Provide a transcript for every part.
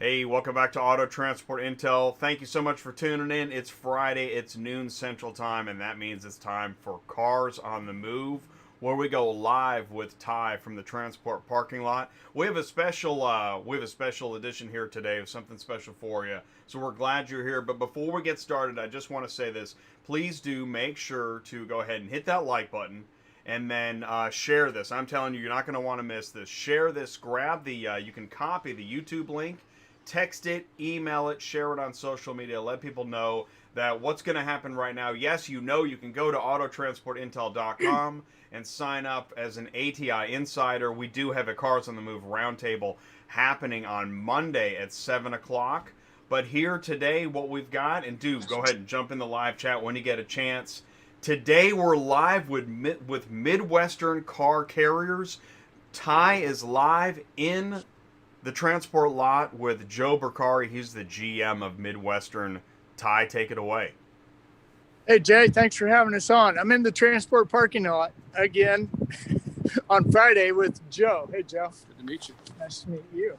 Hey, welcome back to Auto Transport Intel. Thank you so much for tuning in. It's Friday, it's noon Central Time, and that means it's time for Cars on the Move, where we go live with Ty from the transport parking lot. We have a special edition here today of something special for you. So we're glad you're here. But before we get started, I just want to say this: please do make sure to go ahead and hit that like button. And then share this. I'm telling you, you're not going to want to miss this. Share this. Grab the. You can copy the YouTube link. Text it, email it, share it on social media. Let people know that what's going to happen right now. Yes, you can go to autotransportintel.com and sign up as an ATI insider. We do have a Cars on the Move roundtable happening on Monday at 7 o'clock. But here today, what we've got, and go ahead and jump in the live chat when you get a chance. Today, we're live with Midwestern car carriers. Ty is live in the transport lot with Joe Bercari. He's the GM of Midwestern. Ty, take it away. Hey, Jay, thanks for having us on. I'm in the transport parking lot again on Friday with Joe. Hey, Joe. Good to meet you. Nice to meet you.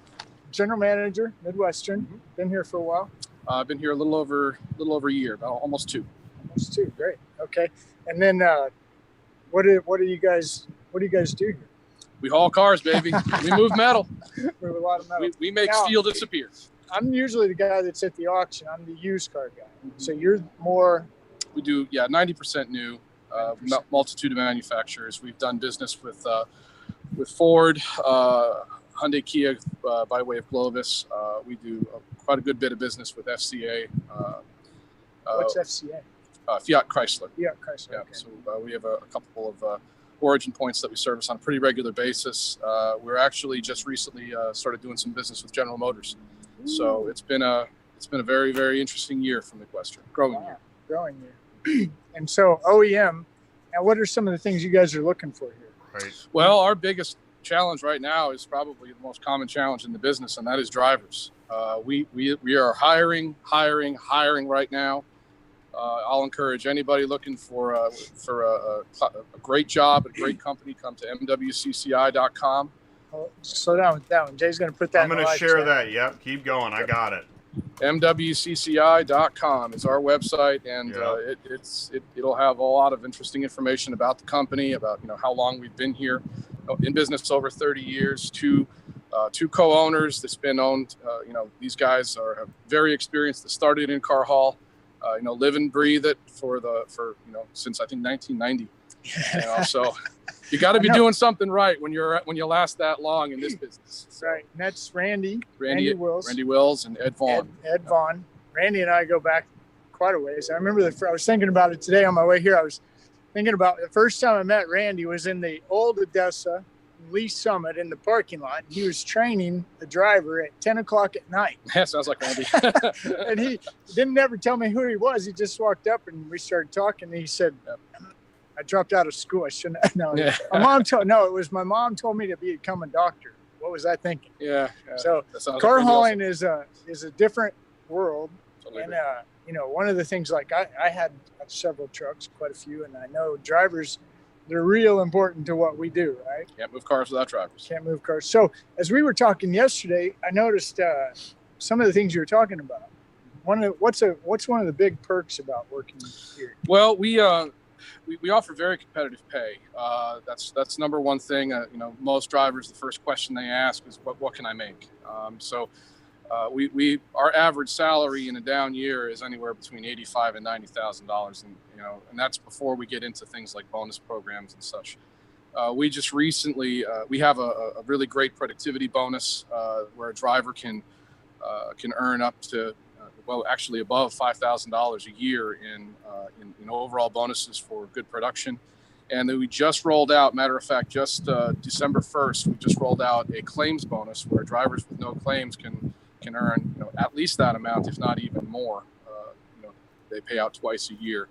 General Manager, Midwestern. Mm-hmm. Been here for a while? I've been here a little over a year, about almost two. Almost two. Great. Okay. And then what do you guys do here? We haul cars, baby. We move metal. Move a lot of metal. We make steel disappear. I'm usually the guy that's at the auction. I'm the used car guy. Mm-hmm. So you're more. We do, 90% new, 90%. Multitude of manufacturers. We've done business with Ford, Hyundai, Kia, by way of Glovis. We do quite a good bit of business with FCA. What's FCA? Fiat Chrysler. Fiat Chrysler. Yeah. Okay. So we have a couple of origin points that we service on a pretty regular basis. We're actually just recently started doing some business with General Motors. Ooh. So it's been a very, very interesting year for Midwestern. Growing year. And so OEM. Now, what are some of the things you guys are looking for here? Right. Well, our biggest challenge right now is probably the most common challenge in the business, and that is drivers. We are hiring right now. I'll encourage anybody looking for a great job at a great company, come to mwcci.com. Oh, slow down with that one. Jay's going to put that I'm going to share that. Yep. Keep going. I got it. mwcci.com is our website, and it'll have a lot of interesting information about the company, about how long we've been here in business, over 30 years. Two co-owners that's been owned. These guys are very experienced. They started in car haul. Live and breathe it for since I think 1990. So you got to be doing something right when you last that long in this business. So, right, and that's Randy Wills, and Ed Vaughn. Ed Vaughn. Randy and I go back quite a ways. I remember I was thinking about it today on my way here. I was thinking about the first time I met Randy was in the old Odessa Lee Summit in the parking lot. He was training the driver at 10 o'clock at night. Yeah, sounds like Randy. And he didn't ever tell me who he was. He just walked up and we started talking. And he said, I dropped out of school. I shouldn't. No, yeah. It was my mom told me to become a doctor. What was I thinking? Yeah. So car hauling is a different world. Totally. And, one of the things, like I had several trucks, quite a few, and I know drivers, they're real important to what we do, right? Can't move cars without drivers. Can't move cars. So as we were talking yesterday, I noticed some of the things you were talking about. What's one of the big perks about working here? Well, we offer very competitive pay. That's number one thing. Most drivers, the first question they ask is, what can I make? Our average salary in a down year is anywhere between $85,000 and $90,000, and that's before we get into things like bonus programs and such. We just recently we have a really great productivity bonus where a driver can earn up to actually above $5,000 a year in overall bonuses for good production. And then we just rolled out, matter of fact, just December 1st, we just rolled out a claims bonus where drivers with no claims can earn at least that amount, if not even more. They pay out twice a year,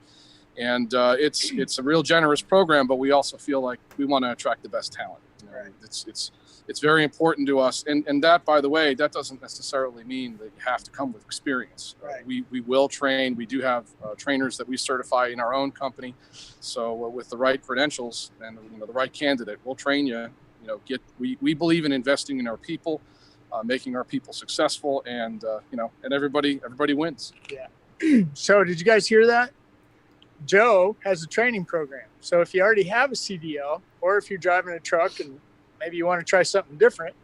and it's a real generous program. But we also feel like we want to attract the best talent. Right. It's very important to us, and that, by the way, that doesn't necessarily mean that you have to come with experience. Right. We will train. We do have trainers that we certify in our own company. So with the right credentials and the right candidate, we'll train you. We believe in investing in our people. making our people successful, and and everybody wins. Yeah. So did you guys hear that? Joe has a training program. So if you already have a CDL, or if you're driving a truck and maybe you want to try something different,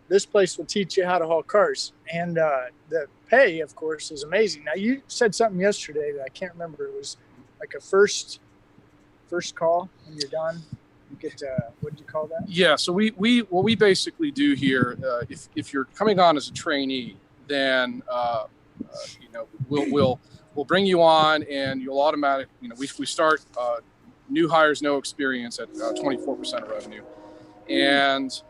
this place will teach you how to haul cars. And the pay, of course, is amazing. Now, you said something yesterday that I can't remember. It was like a first call when you're done. You get, what do you call that? Yeah, so what we basically do here, if you're coming on as a trainee, then we'll bring you on, and you'll automatically, we start new hires, no experience at 24% of revenue, and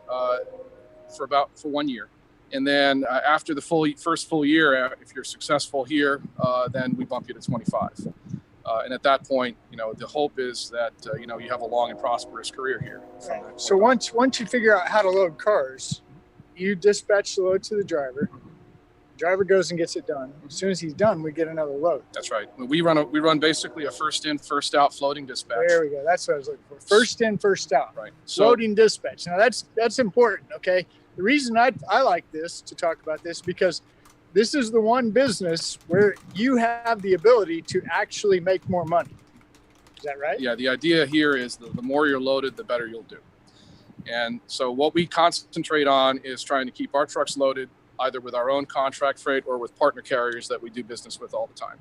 for 1 year. And then after the first full year, if you're successful here, then we bump you to 25. And at that point, the hope is that, you have a long and prosperous career here. Right. So once you figure out how to load cars, you dispatch the load to the driver. Driver goes and gets it done. As soon as he's done, we get another load. That's right. We run basically a first in, first out floating dispatch. There we go. That's what I was looking for. First in, first out. Right. So, loading dispatch. Now that's important. Okay. The reason I like this to talk about this, because this is the one business where you have the ability to actually make more money. Is that right? Yeah. The idea here is the more you're loaded, the better you'll do. And so what we concentrate on is trying to keep our trucks loaded, either with our own contract freight or with partner carriers that we do business with all the time.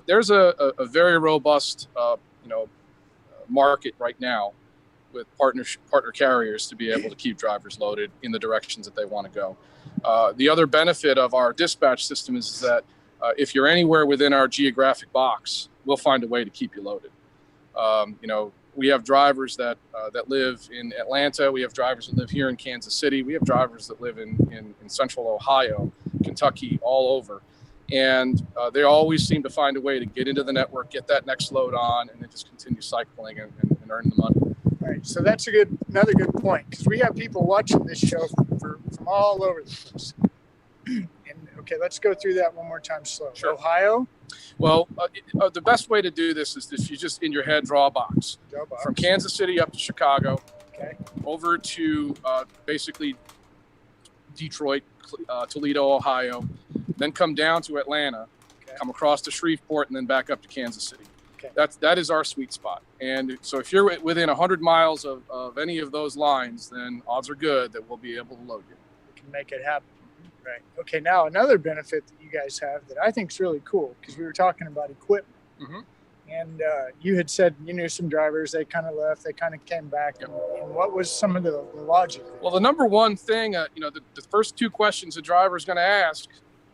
There's a very robust, market right now with partner carriers to be able to keep drivers loaded in the directions that they want to go. The other benefit of our dispatch system is that if you're anywhere within our geographic box, we'll find a way to keep you loaded. We have drivers that live in Atlanta. We have drivers that live here in Kansas City. We have drivers that live in central Ohio, Kentucky, all over. And they always seem to find a way to get into the network, get that next load on, and then just continue cycling and earn the money. Right. So that's another good point, because we have people watching this show from all over the place. And okay, let's go through that one more time slow. Sure. Ohio. Well, the best way to do this is if you just in your head draw a box. From Kansas City up to Chicago, okay, over to basically Detroit, Toledo, Ohio, then come down to Atlanta, okay, come across to Shreveport, and then back up to Kansas City. Okay. That is our sweet spot. And so if you're within 100 miles of any of those lines, then odds are good that we'll be able to load you. We can make it happen. Right. Okay. Now, another benefit that you guys have that I think is really cool, because we were talking about equipment. Mm-hmm. And you had said you knew some drivers, they kind of left, they kind of came back. Yep. And what was some of the logic there? Well, the number one thing, the first two questions a driver is going to ask,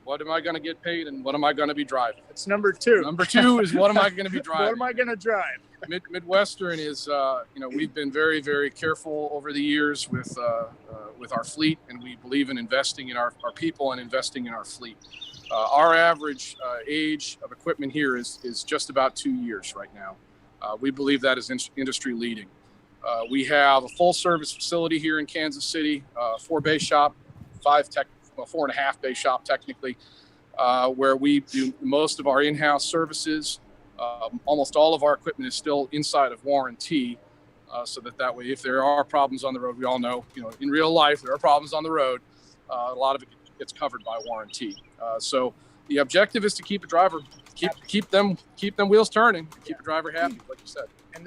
what am I going to get paid and what am I going to be driving? That's number two. Number two is what am I going to be driving? What am I going to drive? Midwestern is, we've been very, very careful over the years with our fleet, and we believe in investing in our people and investing in our fleet. Our average age of equipment here is just about 2 years right now. We believe that is industry leading. We have a full service facility here in Kansas City, 4-bay shop, 4.5-bay shop technically, where we do most of our in-house services. Almost all of our equipment is still inside of warranty, so that way, if there are problems on the road, we all know, in real life, there are problems on the road. A lot of it gets covered by warranty. So the objective is to keep a driver, keep them wheels turning, keep a driver happy, like you said. And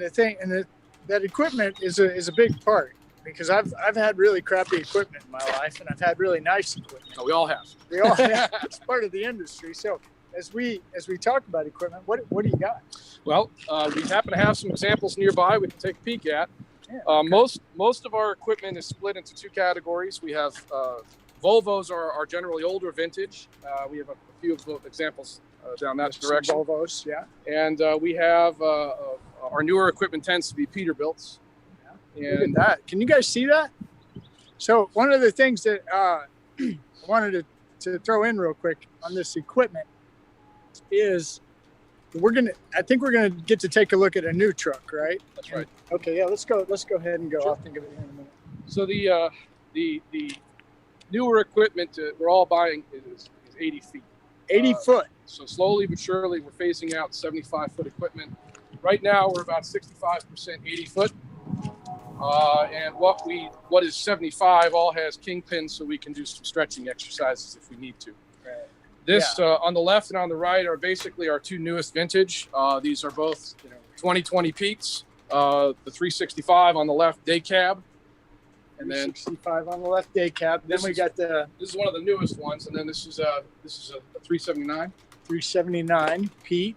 that equipment is a big part, because I've had really crappy equipment in my life, and I've had really nice equipment. Oh, we all have. We all have. It's part of the industry. So as we talk about equipment, what do you got? Well, we happen to have some examples nearby we can take a peek at. Yeah, okay. Most of our equipment is split into two categories. We have Volvos are generally older vintage. We have a few examples down that direction. Some Volvos, yeah. And we have our newer equipment tends to be Peterbilts. Yeah. And look at that. Can you guys see that? So one of the things that I wanted to throw in real quick on this equipment is I think we're gonna get to take a look at a new truck, right? That's right. Okay, yeah, let's go ahead and go. Sure. I'll think of it here in a minute. So the newer equipment we're all buying is 80 feet. 80 foot. So slowly but surely we're phasing out 75-foot equipment. Right now we're about 65% 80 foot. And what is 75 all has kingpins, so we can do some stretching exercises if we need to. Right. This on the left and on the right are basically our two newest vintage. These are both 2020 Peaks. The 365 on the left, day cab, and then 365 on the left, day cab. Then we got the. This is one of the newest ones, and then this is a 379. 379 Pete.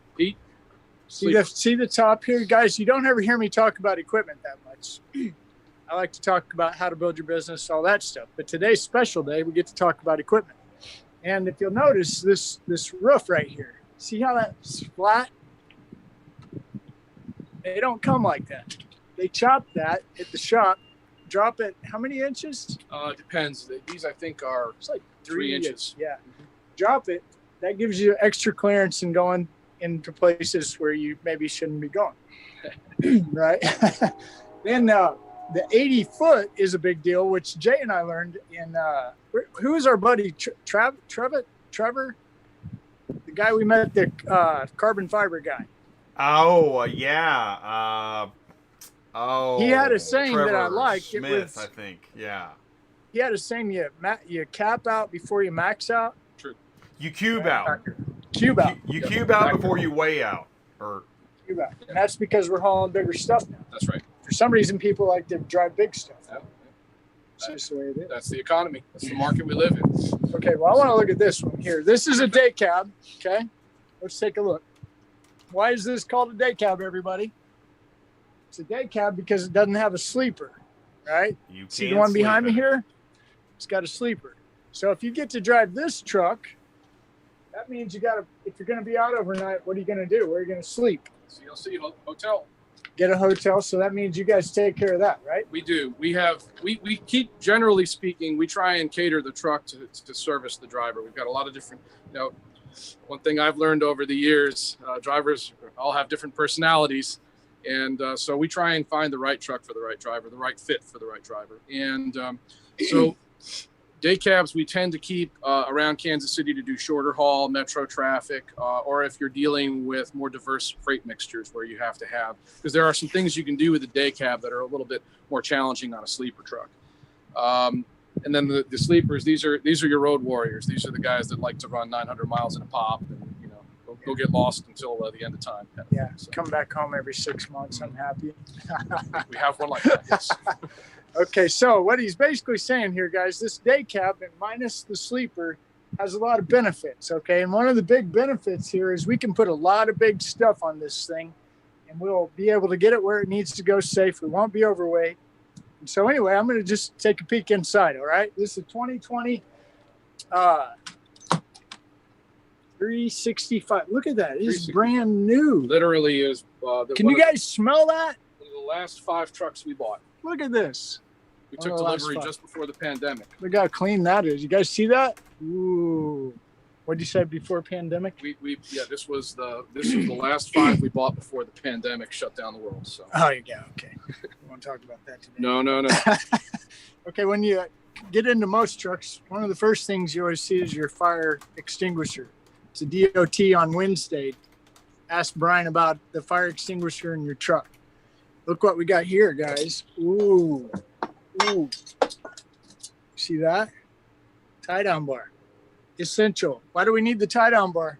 Sleeper. See the top here, guys. You don't ever hear me talk about equipment that much. I like to talk about how to build your business, all that stuff. But today's special day, we get to talk about equipment. And if you'll notice this roof right here, see how that's flat? They don't come like that. They chop that at the shop, drop it. How many inches? Depends. These I think are It's like 3 inches. Yeah. Drop it. That gives you extra clearance in going into places where you maybe shouldn't be going. Right? Then the 80-foot is a big deal, which Jay and I learned in who is our buddy Trevor, the guy we met, the carbon fiber guy. Oh yeah. He had a saying Trevor that I liked. Smith, It was, I think. Yeah. He had a saying: you cap out before you max out. True. You cube out. Cube out. You cube out before you weigh out. Or Cube out. And that's because we're hauling bigger stuff now. That's right. For some reason, people like to drive big stuff. Yeah. It's just the way it is. That's the economy. That's the market we live in. Okay, well, I want to look at this one here. This is a day cab, okay? Let's take a look. Why is this called a day cab, everybody? It's a day cab because it doesn't have a sleeper, right? you See the can't one behind me sleep in it. here? It's got a sleeper. So if you get to drive this truck, that means if you're going to be out overnight, what are you going to do? Where are you going to sleep? CLC hotel. Get a hotel. So that means you guys take care of that, right? We do. We keep, generally speaking, we try and cater the truck to service the driver. We've got a lot of different, one thing I've learned over the years, drivers all have different personalities. And so we try and find the right truck for the right driver, the right fit for the right driver. And so day cabs, we tend to keep around Kansas City to do shorter haul, metro traffic, or if you're dealing with more diverse freight mixtures where you have to have, because there are some things you can do with a day cab that are a little bit more challenging on a sleeper truck. And then the sleepers, these are your road warriors. These are the guys that like to run 900 miles in a pop and, go get lost until the end of time. Yeah. So, Come back home every 6 months. I'm happy. we have one like that, yes. Okay, so what he's basically saying here, guys, this day cab and minus the sleeper has a lot of benefits, okay? And one of the big benefits here is we can put a lot of big stuff on this thing, and we'll be able to get it where it needs to go safe. We won't be overweight. And so anyway, I'm going to just take a peek inside, all right? This is a 2020 365. Look at that. It is brand new. Literally is. Can you guys smell that? One of the last 5 trucks we bought. Look at this. We took delivery just before the pandemic. Look how clean that is. You guys see that? Ooh. What did you say before pandemic? This was the last 5 we bought before the pandemic shut down the world. So. Oh, you go. Okay. We won't talk about that today. No. Okay, when you get into most trucks, one of the first things you always see is your fire extinguisher. It's a DOT on Wednesday. Ask Brian about the fire extinguisher in your truck. Look what we got here, guys. Ooh. See that? Tie-down bar. Essential. Why do we need the tie-down bar?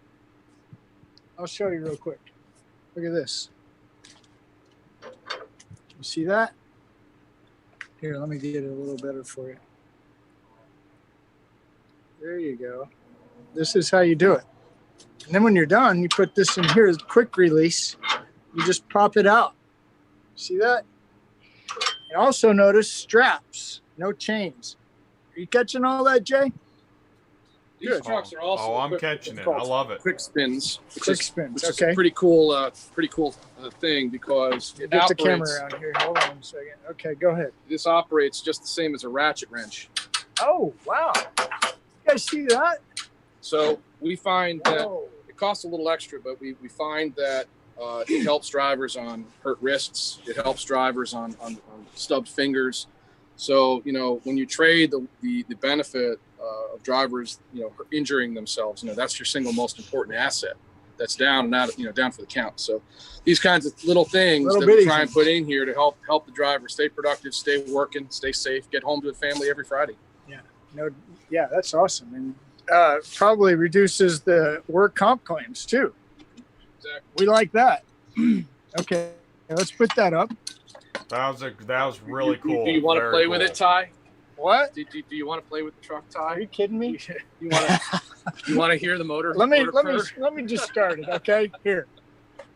I'll show you real quick. Look at this. You see that? Here, let me get it a little better for you. There you go. This is how you do it. And then when you're done, you put this in here as quick release. You just pop it out. See that? And also notice straps, no chains. Are you catching all that, Jay? These trucks are also. I'm catching it. I love it. Quick spins. Which is a pretty cool thing because it Get the operates. camera around here. Hold on a second. Okay, go ahead. This operates just the same as a ratchet wrench. Oh, wow. You guys see that? So we find that Whoa. it costs a little extra, but we find that it helps drivers on hurt wrists. It helps drivers on stubbed fingers. So, when you trade the benefit of drivers, injuring themselves, that's your single most important asset. that's down and out, down for the count. So these kinds of little things Little that we bitty try and things. put in here to help the driver stay productive, stay working, stay safe, get home to the family every Friday. Yeah, that's awesome. And probably reduces the work comp claims too. Exactly. We like that. Okay, let's put that up. That was really cool. Do you want to Very play cool. with it, Ty? What? Do you want to play with the truck, Ty? Are you kidding me? You want to hear the motor? Let me just start it. Okay, here.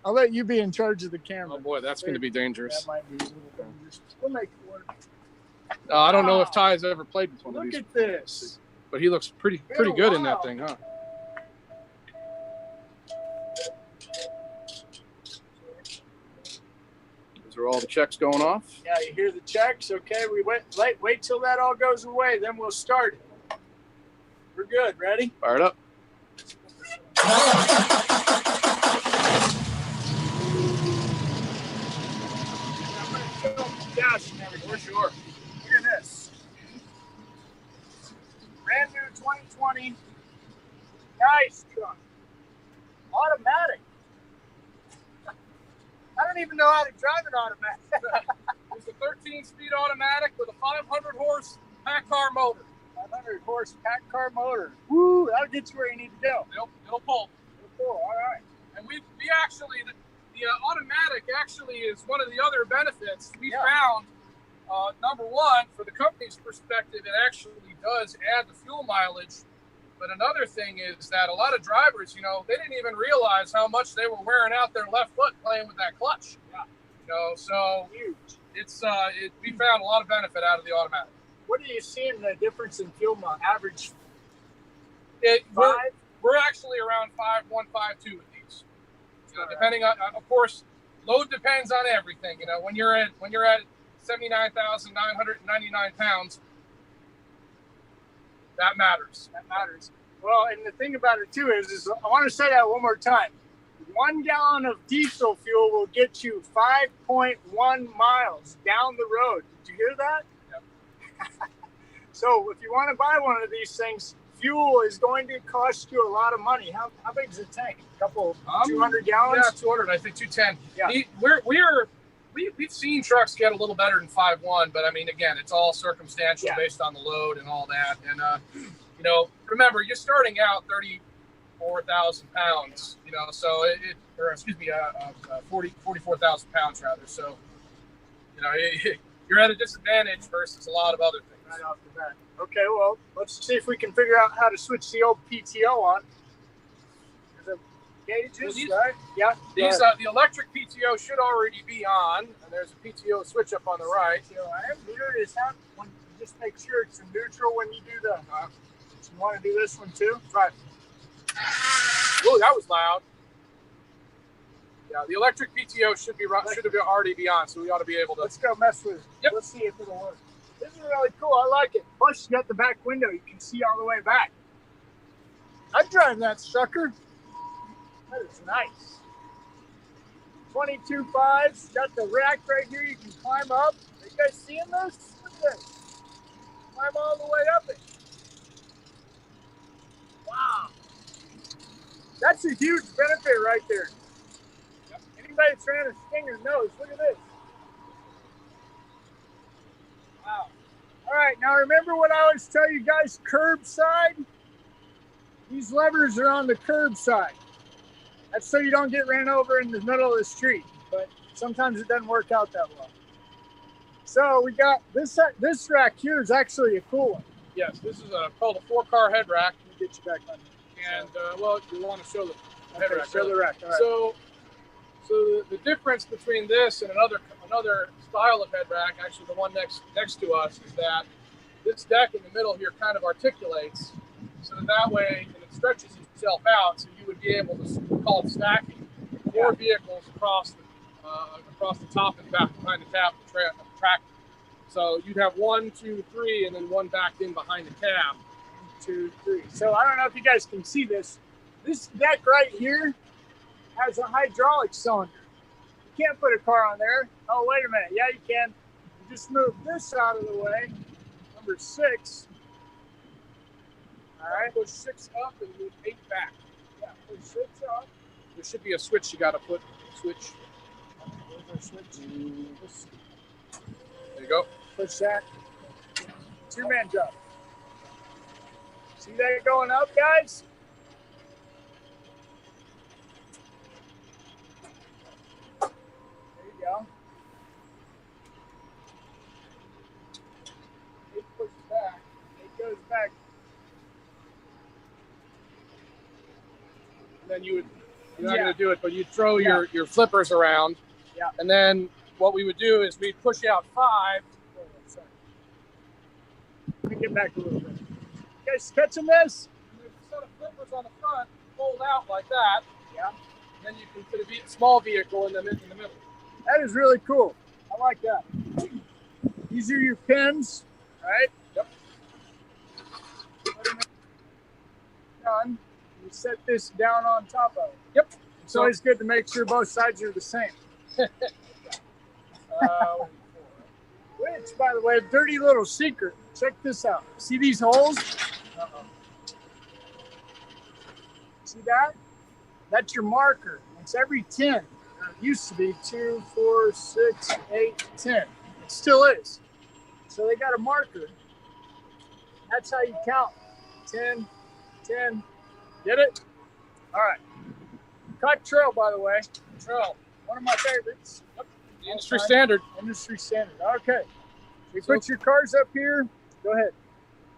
I'll let you be in charge of the camera. Oh boy, that's going to be dangerous. That might be a little dangerous. We'll make it work. I don't know if Ty has ever played with one of Look these, at this. but he looks pretty good in that thing, huh? Those are all the checks going off. Yeah, you hear the checks. Okay, we wait till that all goes away, then we'll start it. We're good. Ready? Fire it up. Dash and everything. For sure. Look at this. Brand new 2020. Nice truck. Automatic. I don't even know how to drive an automatic. It's a 13-speed automatic with a 500 horse pack car motor. 500 horse pack car motor. Woo, that'll get you where you need to go. It'll pull. Cool. All right. And we actually, the automatic actually is one of the other benefits we found. Number one, for the company's perspective, it actually does add the fuel mileage. But another thing is that a lot of drivers, they didn't even realize how much they were wearing out their left foot playing with that clutch. Yeah. So Huge. we found a lot of benefit out of the automatic. What are you seeing the difference in fuel mileage? Average We're actually around 5.152 with these. Depending on, of course, load depends on everything. When you're at 79,999 pounds, that matters. That matters. Well, and the thing about it too is I want to say that one more time. 1 gallon of diesel fuel will get you 5.1 miles down the road. Did you hear that? Yep. So if you want to buy one of these things, fuel is going to cost you a lot of money. How big is the tank? A couple 200 gallons? Yeah, 200. I think 210. Yeah. We've seen trucks get a little better than 5.1, but I mean, again, it's all circumstantial based on the load and all that. And remember, you're starting out 34,000 pounds. So 44,000 pounds rather. So you're at a disadvantage versus a lot of other things. Right off the bat. Okay, well, let's see if we can figure out how to switch the old PTO on. Gauges, right? Yeah. The electric PTO should already be on, and there's a PTO switch up on the right. I am curious how. Just make sure it's in neutral when you do the. You want to do this one too? Right. Oh, that was loud. Yeah, the electric PTO should already be on, so we ought to be able to. Let's go mess with it. Yep. Let's see if it'll work. This is really cool. I like it. Plus, you got the back window. You can see all the way back. I'd drive that sucker. That is nice. 22.5s. Got the rack right here. You can climb up. Are you guys seeing this? Look at this. Climb all the way up it. Wow. That's a huge benefit right there. Yep. Anybody trying to finger knows. Look at this. Wow. All right. Now remember what I always tell you guys, curbside? These levers are on the curb side. That's so you don't get ran over in the middle of the street, but sometimes it doesn't work out that well. So we got this rack here is actually a cool one. Yes, this is called a 4-car head rack. Let me get you back on. And you want to show the head rack. Show the rack. All right. So the difference between this and another style of head rack, actually the one next to us, is that this deck in the middle here kind of articulates, so that way and it stretches itself out, so you would be able to call it stacking 4 vehicles across the top and back behind the cab of the tractor. So you'd have 1, 2, 3, and then one backed in behind the cab. 1, 2, 3. So I don't know if you guys can see this. This deck right here has a hydraulic cylinder. You can't put a car on there. Oh, wait a minute. Yeah, you can. You just move this out of the way. Number 6. All right. Push 6 up and move 8 back. Yeah, push 6 up. there should be a switch you got to put. Switch. Where's our switch? There you go. Push that. 2-man job. See that going up, guys? There you go. It pushes back. It goes back. And then you're not going to do it, but you'd throw your flippers around. Yeah. And then what we would do is we'd push out 5. Oh, sorry. Let me get back a little bit. You guys catching this? And there's a set of flippers on the front, fold out like that. Yeah. And then you can put a small vehicle in the middle. That is really cool. I like that. These are your pins, right? Yep. Done. You set this down on top of it. Yep. It's always good to make sure both sides are the same. Which, by the way, a dirty little secret. Check this out. See these holes? See that? That's your marker. It's every 10. It used to be 2, 4, 6, 8, 10. It still is. So they got a marker. That's how you count. 10, 10. Get it? All right. Cottrell, by the way. Cottrell, one of my favorites. Yep. The industry standard. Industry standard. Okay. You put your cars up here. Go ahead.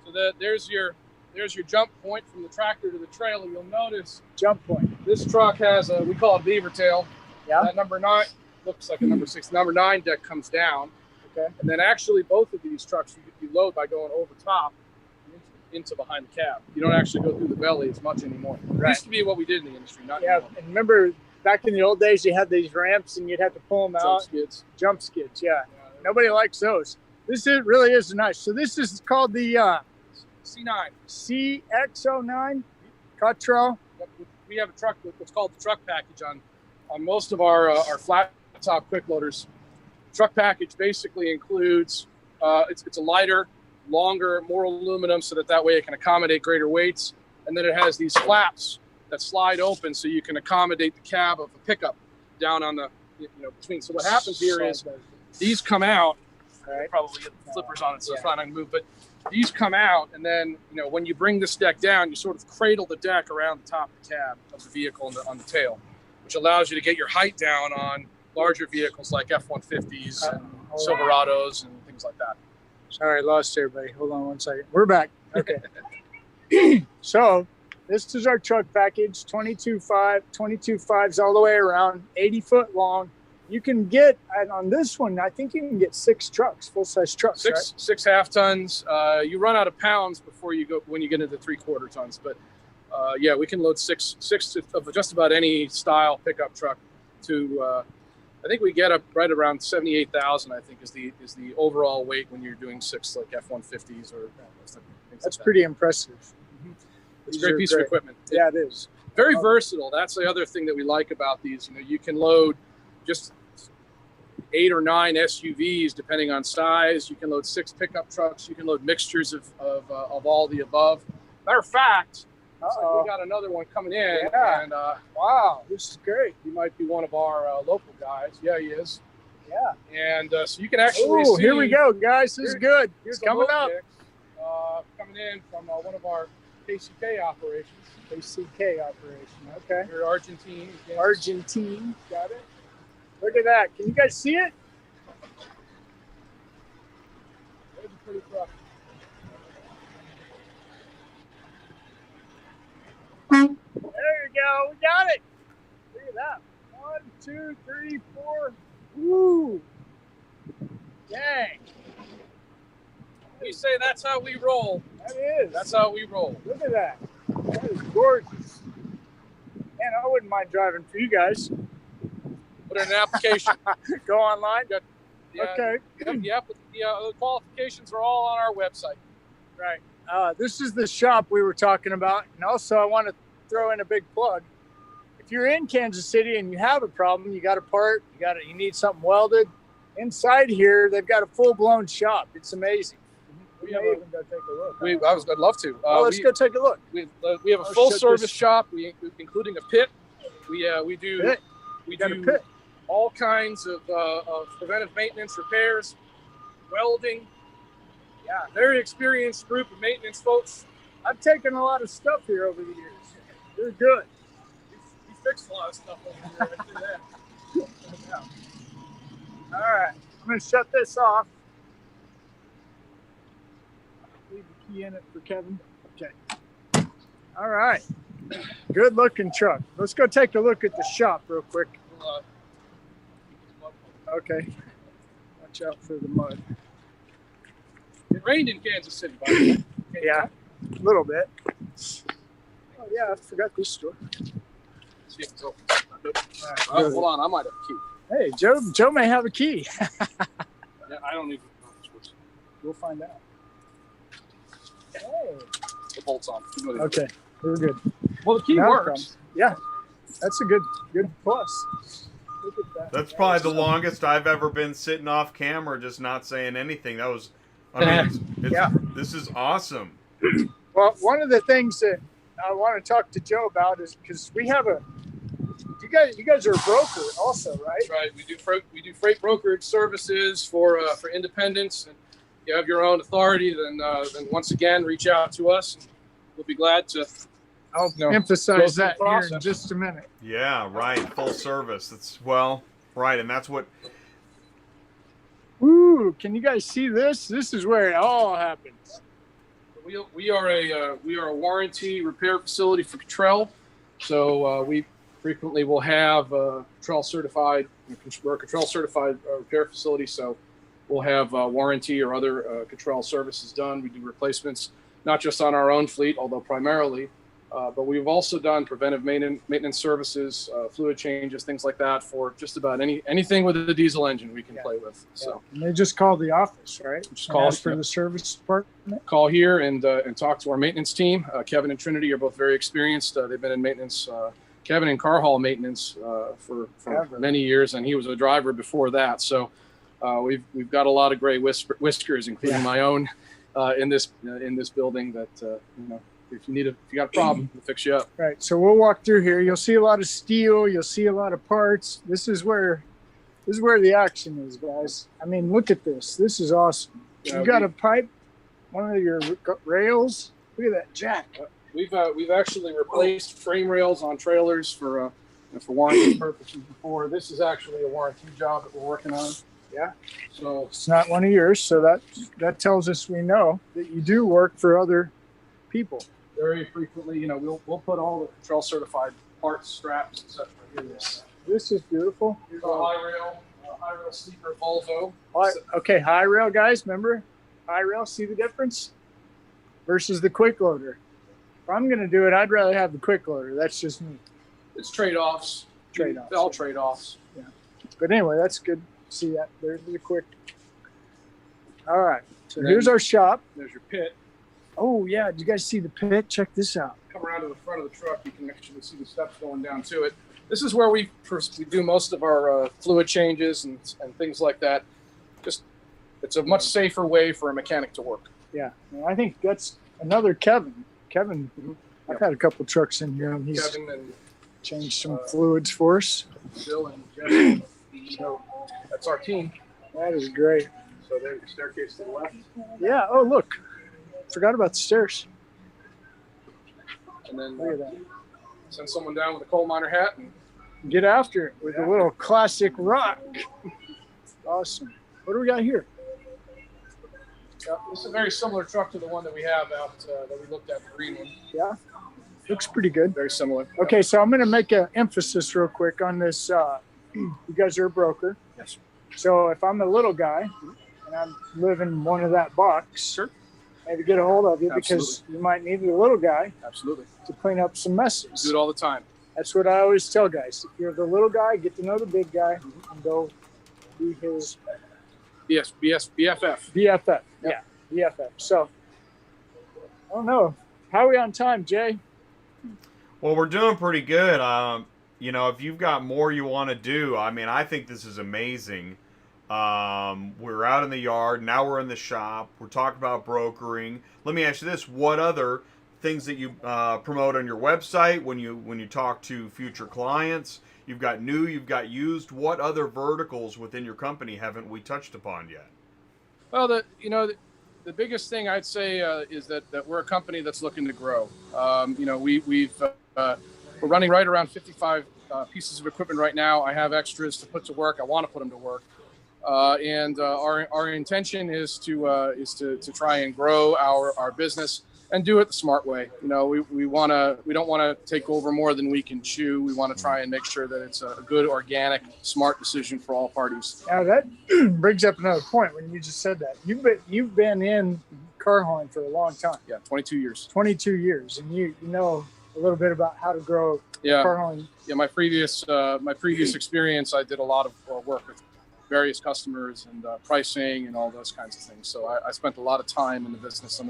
So there's your jump point from the tractor to the trailer. You'll notice Jump point. this truck has we call it beaver tail. Yeah. That number 9 looks like a number 6. Number 9 deck comes down. Okay. And then actually both of these trucks you load by going over top into behind the cab. You don't actually go through the belly as much anymore. It used to be what we did in the industry, not Yeah. anymore. And remember back in the old days, you had these ramps and you'd have to pull them Jump out. skids. Jump skids. Yeah. Nobody likes those. This really is nice. So this is called the C9. CX09 Cottrell. We have a truck that's called the truck package on most of our flat top quick loaders. Truck package basically includes it's a lighter, longer, more aluminum so that way it can accommodate greater weights, and then it has these flaps that slide open so you can accommodate the cab of a pickup down on the between. So what happens here is these come out. Right. Probably get the flippers on it, so it's not going to move. But these come out, and then when you bring this deck down, you sort of cradle the deck around the top of the cab of the vehicle on the tail, which allows you to get your height down on larger vehicles like F-150s and Silverados and things like that. Sorry, I lost everybody. Hold on one second. We're back. Okay. So this is our truck package, 22.5s all the way around, 80 foot long. You can get, and on this one, I think you can get 6 trucks, full-size trucks, right? 6 half tons. You run out of pounds before when you get into 3/4 tons. But yeah, we can load six of just about any style pickup truck to. I think we get up right around 78,000. I think is the overall weight when you're doing 6 like F-150s or things That's like that. Pretty impressive. Mm-hmm. It's a great piece of equipment. Yeah, it is. Very versatile. That's the other thing that we like about these. You can load just 8 or 9 SUVs depending on size. You can load 6 pickup trucks. You can load mixtures of all the above. Matter of fact, looks like we got another one coming in. Yeah. And Wow, this is great. he might be one of our local guys. Yeah, he is. Yeah. And so you can actually Oh, see. here we go, guys. This is good. Here's It's coming up. coming in from one of our KCK operations. KCK operation. Okay. Here, Argentine. Argentine. Got it. Look at that. Can you guys see it? There's a pretty truck. There you go. We got it. Look at that. 1, 2, 3, 4. Woo. Dang. We say that's how we roll. That is. That's how we roll. Look at that. That is gorgeous. Man, I wouldn't mind driving for you guys. Put in an application. Go online. Okay. The qualifications are all on our website. Right. This is the shop we were talking about. And also, I want to throw in a big plug. If you're in Kansas City and you have a problem, you got a part, you need something welded, inside here, they've got a full-blown shop. It's amazing. We may even go take a look. I'd love to. Let's go take a look. We have a full-service shop, including a pit. we do Pit. we Got a do pit. all kinds of preventive maintenance, repairs, welding. Yeah, very experienced group of maintenance folks. I've taken a lot of stuff here over the years. They're good. We fixed a lot of stuff over here. I do that. Yeah. All right, I'm gonna shut this off. Leave the key in it for Kevin. Okay. All right. Good looking truck. Let's go take a look at the shop real quick. Okay. Watch out for the mud. It rained in Kansas City, by the way. Yeah, a little bit. Oh yeah, I forgot this store. See if it's open. Hold on, I might have a key. Hey, Joe may have a key. Yeah, I don't even know if this works. We'll find out. Hey. The bolt's on. Okay, we're good. Well, the key Now it works. comes. Yeah, that's a good plus. Look at that. That's probably the longest I've ever been sitting off camera, just not saying anything. That was, I mean, Yeah. This is awesome. Well, one of the things that I want to talk to Joe about is because we have you guys are a broker also, right? That's right. We do freight brokerage services for independents. And if you have your own authority, then once again reach out to us. And we'll be glad to. I'll go emphasize through that the here in process. just a minute. Yeah, right. Full service. That's right, and that's what. Ooh, can you guys see this? This is where it all happens. We are a warranty repair facility for Cottrell. So we frequently will have Cottrell certified. We're a Cottrell certified repair facility, so we'll have warranty or other Cottrell services done. We do replacements, not just on our own fleet, although primarily, but we've also done preventive maintenance services, fluid changes, things like that for just about anything with a diesel engine we can play with. So And they just call the office, right? Just And call ask us, for yeah. the service department. call here and talk to our maintenance team. Kevin and Trinity are both very experienced. They've been in maintenance. Kevin in car haul maintenance for Ever. many years, and he was a driver before that. So we've got a lot of gray whiskers, including Yeah. my own, in this building. That if you got a problem, we'll fix you up. Right. So we'll walk through here. You'll see a lot of steel. You'll see a lot of parts. This is where the action is, guys. I mean, look at this. This is awesome. You got a pipe, one of your rails. Look at that jack. We've actually replaced frame rails on trailers for warranty purposes before. This is actually a warranty job that we're working on. Yeah. So It's not one of yours, so that tells us we know that you do work for other people. very frequently, we'll put all the Cottrell certified parts, straps, etc. in this. This is beautiful. Here's a high rail sleeper Volvo. Okay, high rail, guys. Remember, high rail. See the difference versus the quick loader. If I'm gonna do it, I'd rather have the quick loader. That's just me. It's trade-offs. Trade-offs. All trade-offs. But anyway, that's good. See that? There's the quick. All right. So And here's our shop. There's your pit. Oh yeah, did you guys see the pit? Check this out. Come around to the front of the truck, you can actually see the steps going down to it. This is where we do most of our fluid changes and things like that. Just it's a much safer way for a mechanic to work. Yeah, and I think that's another Kevin. Kevin, I've had a couple trucks in here, and he's Kevin and changed some fluids for us. Bill and Jeff. So that's our team. That is great. So there's the staircase to the left. Yeah. Oh, look. Forgot about the stairs. And then Look at that. send someone down with a coal miner hat. And Get after it with a little classic rock. Awesome. What do we got here? this is a very similar truck to the one that we have out that we looked at, the green one. Yeah. Looks pretty good. Very similar. Okay, so I'm going to make an emphasis real quick on this. You guys are a broker. Yes. So if I'm a little guy and I'm living in one of that box, Sure. maybe get a hold of you because you might need a little guy Absolutely. to clean up some messes. Do it all the time. That's what I always tell guys. If you're the little guy, get to know the big guy and go be his BFF. BFF. Yeah, BFF. So, I don't know. How are we on time, Jay? Well, we're doing pretty good. If you've got more you want to do, I mean, I think this is amazing. We're out in the yard. Now we're in the shop. We're talking about brokering. Let me ask you this. What other things that you promote on your website when you talk to future clients. You've got new, you've got used. What other verticals within your company haven't we touched upon yet? Well, the biggest thing I'd say is that we're a company that's looking to grow. We're running right around 55 pieces of equipment right now. I have extras to put to work. I want to put them to work. And our intention is to try and grow our business and do it the smart way. We don't want to take over more than we can chew. We want to try and make sure that it's a good, organic, smart decision for all parties. Now that brings up another point when you just said that. You've been in car hauling for a long time. Yeah, 22 years. 22 years, and you know a little bit about how to grow car hauling. Yeah, my previous experience, I did a lot of work with various customers and pricing and all those kinds of things. So I spent a lot of time in the business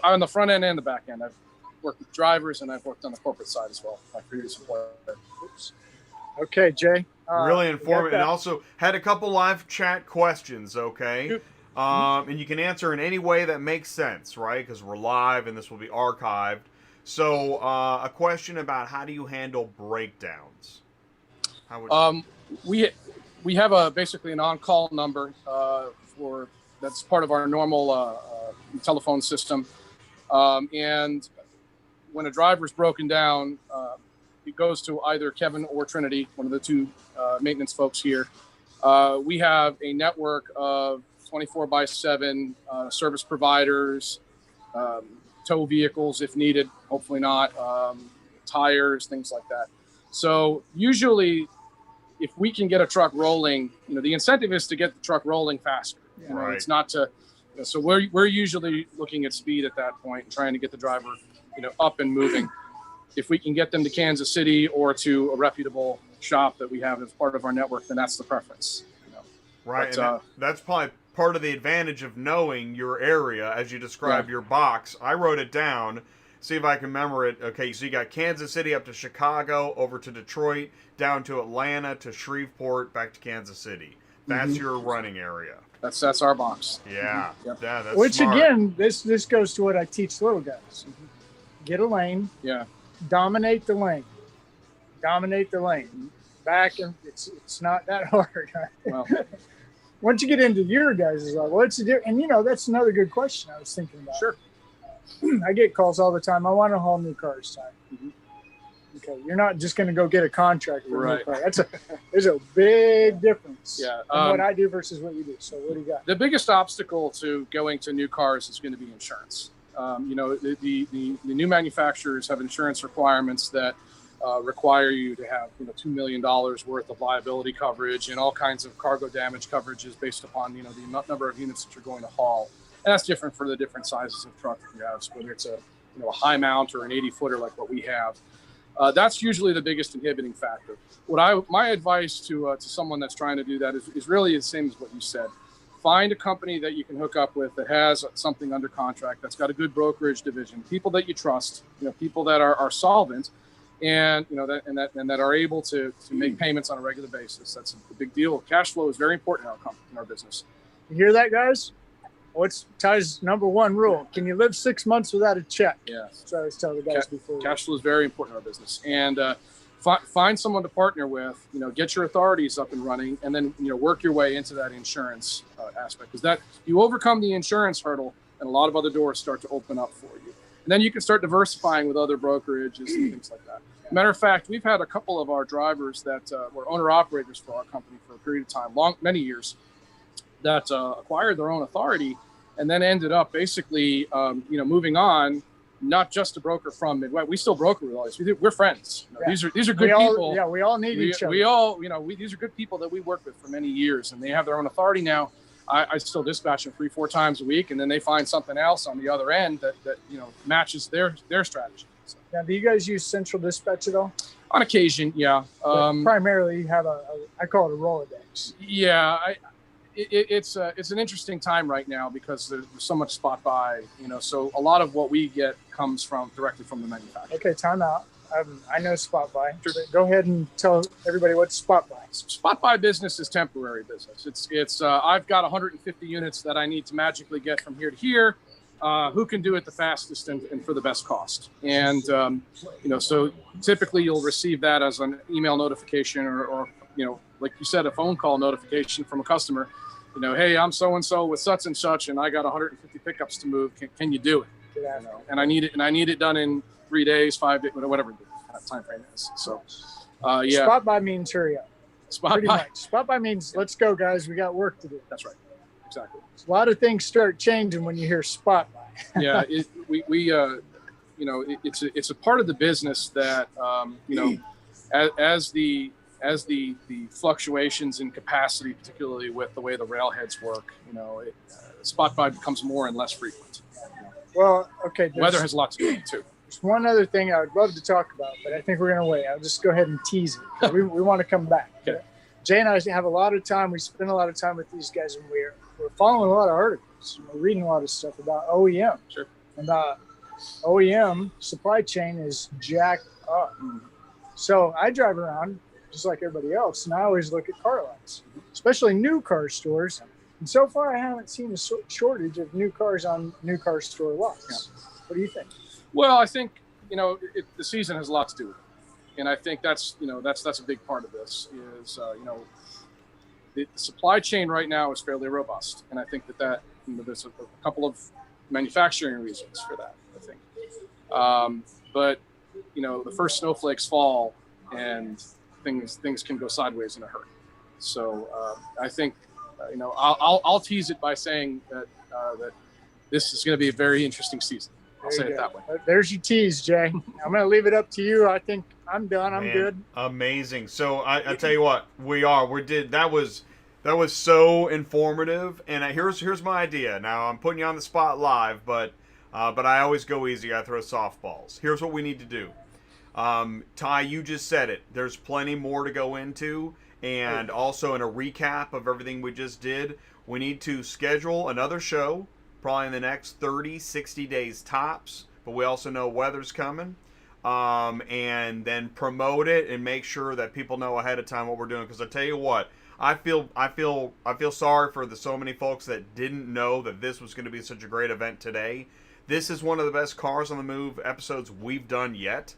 on the front end and the back end. I've worked with drivers and I've worked on the corporate side as well. My previous employer. Oops. Okay, Jay. Really informative, and also had a couple live chat questions. Okay, and you can answer in any way that makes sense, right? Because we're live and this will be archived. So, a question about how do you handle breakdowns? We have basically an on-call number that's part of our normal telephone system. And when a driver's broken down, it goes to either Kevin or Trinity, one of the two maintenance folks here. We have a network of 24/7 service providers, tow vehicles if needed, hopefully not, tires, things like that. So usually if we can get a truck rolling, the incentive is to get the truck rolling faster. Right. It's not to, so we're usually looking at speed at that point and trying to get the driver, up and moving. If we can get them to Kansas City or to a reputable shop that we have as part of our network, then that's the preference. Right. But, that's probably part of the advantage of knowing your area as you describe your box. I wrote it down. See if I can remember it. Okay, so you got Kansas City up to Chicago, over to Detroit, down to Atlanta, to Shreveport, back to Kansas City. That's your running area. That's our box. Yeah. Yep. Yeah, that's Which smart. again, this goes to what I teach little guys. Get a lane. Yeah. Dominate the lane. Back, and it's not that hard. Well, once you get into your guys' level, it's a different. And that's another good question I was thinking about. Sure. I get calls all the time. I want to haul new cars, Ty. Okay, you're not just going to go get a contract for a new car. There's a big difference. Yeah. In what I do versus what you do. So what do you got? The biggest obstacle to going to new cars is going to be insurance. The new manufacturers have insurance requirements that require you to have $2 million worth of liability coverage and all kinds of cargo damage coverages based upon the number of units that you're going to haul. And that's different for the different sizes of truck that you have, so whether it's a high mount or an 80-footer like what we have. That's usually the biggest inhibiting factor. My advice to someone that's trying to do that is really the same as what you said. Find a company that you can hook up with that has something under contract, that's got a good brokerage division, people that you trust, people that are solvent, and that are able to make payments on a regular basis. That's a big deal. Cash flow is very important in our business. You hear that, guys? What's Ty's number one rule? Can you live 6 months without a check? Yeah. So I was telling the guys before. Cash flow is very important in our business. And find someone to partner with, get your authorities up and running, and then, work your way into that insurance aspect. Because that you overcome the insurance hurdle and a lot of other doors start to open up for you. And then you can start diversifying with other brokerages and things like that. Matter of fact, we've had a couple of our drivers that were owner-operators for our company for a period of time, many years, that acquired their own authority and then ended up basically, moving on, not just a broker from Midwest. We still broker with all these. We're friends. These are good people. We all need each other. These are good people that we work with for many years, and they have their own authority now. I still dispatch them 3-4 times a week, and then they find something else on the other end that matches their strategy. So. Now, do you guys use central dispatch at all? On occasion, yeah. Primarily, you have I call it a Rolodex. Yeah, it's an interesting time right now because there's so much spot buy. So a lot of what we get comes directly from the manufacturer. Okay, time out. I know spot buy. Go ahead and tell everybody what's spot buy. Spot buy business is temporary business. It's I've got 150 units that I need to magically get from here to here. who can do it the fastest and for the best cost. And, so typically you'll receive that as an email notification or, like you said, a phone call notification from a customer, hey, I'm so-and-so with such and such, and I got 150 pickups to move. Can you do it? And I need it done in 3 days, 5 days, whatever the time frame is. So, yeah. Spot buy means hurry up. Spot buy. Spot buy means let's go, guys. We got work to do. That's right. Exactly. A lot of things start changing when you hear spot buy. Yeah, it's a part of the business that as the fluctuations in capacity, particularly with the way the railheads work, spot buy becomes more and less frequent. Well, okay. Weather has a lot to do with it too. There's one other thing I would love to talk about, but I think we're going to wait. I'll just go ahead and tease it. We want to come back. Okay. Jay and I have a lot of time. We spend a lot of time with these guys, and we're following a lot of articles. We're reading a lot of stuff about OEM. Sure. And OEM supply chain is jacked up. So I drive around just like everybody else, and I always look at car lots, especially new car stores. And so far, I haven't seen a shortage of new cars on new car store lots. Yeah. What do you think? Well, I think the season has a lot to do with it, and I think that's a big part of this. Is the supply chain right now is fairly robust, and I think that there's a couple of manufacturing reasons for that. I think, but the first snowflakes fall, and things can go sideways in a hurry. So I think I'll tease it by saying that this is going to be a very interesting season. I'll say it that way. There's your tease, Jay. I'm going to leave it up to you. I think I'm done. I'm good. Amazing. So I tell you what, that was so informative. And here's my idea. Now I'm putting you on the spot live, but I always go easy. I throw softballs. Here's what we need to do. Ty, you just said it. There's plenty more to go into. And also in a recap of everything we just did, we need to schedule another show probably in the next 30, 60 days tops. But we also know weather's coming. And then promote it and make sure that people know ahead of time what we're doing. Because I tell you what, I feel sorry for so many folks that didn't know that this was going to be such a great event today. This is one of the best Cars on the Move episodes we've done yet.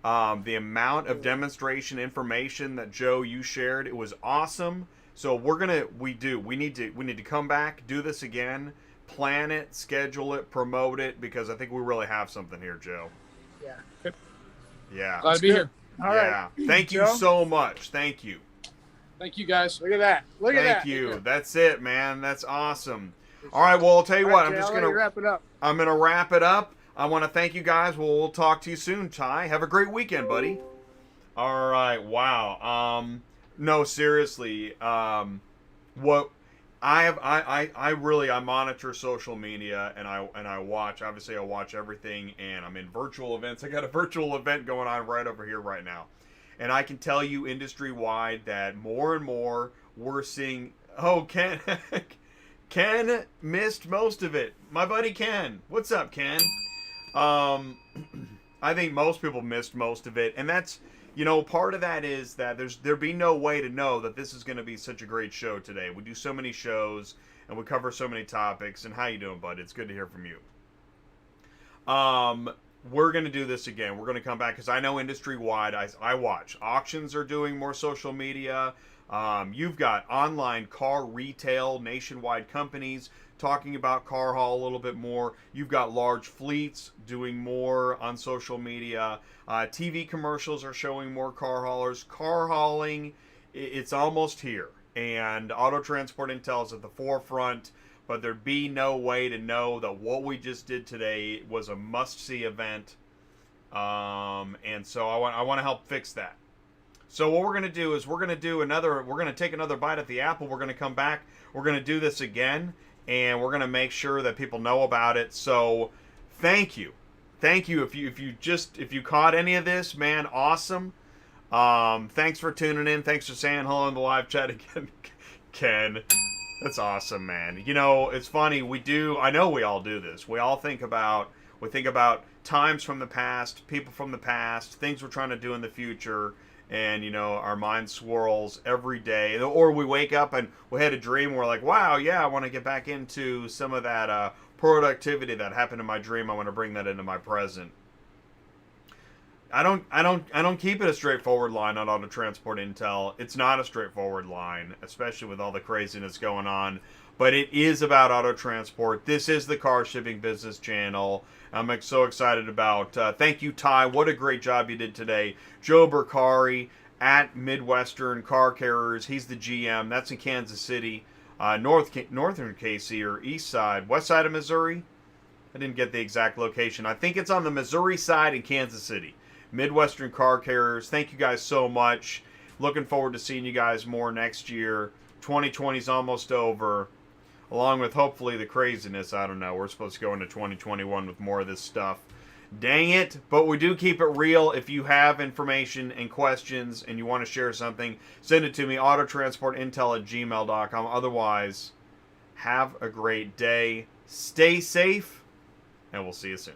The amount of demonstration information that Joe you shared, it was awesome. So we need to come back, do this again, plan it, schedule it, promote it, because I think we really have something here, Joe. Yeah. Yeah. Glad to be here. All right. Thank you so much. Thank you. Thank you, guys. Look at that. Thank you. That's it, man. That's awesome. All right. Well, I'll tell you what. I'm just gonna wrap it up. I'm gonna wrap it up. I want to thank you guys. We'll talk to you soon, Ty. Have a great weekend, buddy. All right. Wow. No, seriously. What I monitor social media and I watch. Obviously, I watch everything, and I'm in virtual events. I got a virtual event going on right over here right now, and I can tell you industry wide that more and more we're seeing. Oh, Ken. Ken missed most of it. My buddy Ken. What's up, Ken? I think most people missed most of it, and that's, part of that is that there'd be no way to know that this is going to be such a great show today. We do so many shows, and we cover so many topics, and how you doing, bud? It's good to hear from you. We're going to do this again. We're going to come back, because I know industry-wide, I watch. Auctions are doing more social media. You've got online car retail, nationwide companies talking about car haul a little bit more. You've got large fleets doing more on social media. TV commercials are showing more car haulers. Car hauling, it's almost here. And Auto Transport Intel is at the forefront, but there'd be no way to know that what we just did today was a must-see event. And so I want to help fix that. So what we're going to do is we're going to take another bite at the apple. We're going to come back. We're going to do this again, and we're going to make sure that people know about it. So thank you. If you caught any of this, man, awesome. Thanks for tuning in. Thanks for saying hello in the live chat again, Ken. That's awesome, man. It's funny. I know we all do this. We all think about times from the past, people from the past, things we're trying to do in the future. And, our mind swirls every day. Or we wake up and we had a dream. And we're like, wow, yeah, I want to get back into some of that productivity that happened in my dream. I want to bring that into my present. I don't keep it a straightforward line on Auto Transport Intel. It's not a straightforward line, especially with all the craziness going on. But it is about auto transport. This is the car shipping business channel. I'm so excited about. Thank you, Ty. What a great job you did today. Joe Bercari at Midwestern Car Carriers. He's the GM. That's in Kansas City, northern KC or east side, west side of Missouri. I didn't get the exact location. I think it's on the Missouri side in Kansas City. Midwestern Car Carriers. Thank you guys so much. Looking forward to seeing you guys more next year. 2020 is almost over. Along with hopefully the craziness. I don't know. We're supposed to go into 2021 with more of this stuff. Dang it. But we do keep it real. If you have information and questions and you want to share something, send it to me. autotransportintel@gmail.com. Otherwise, have a great day. Stay safe. And we'll see you soon.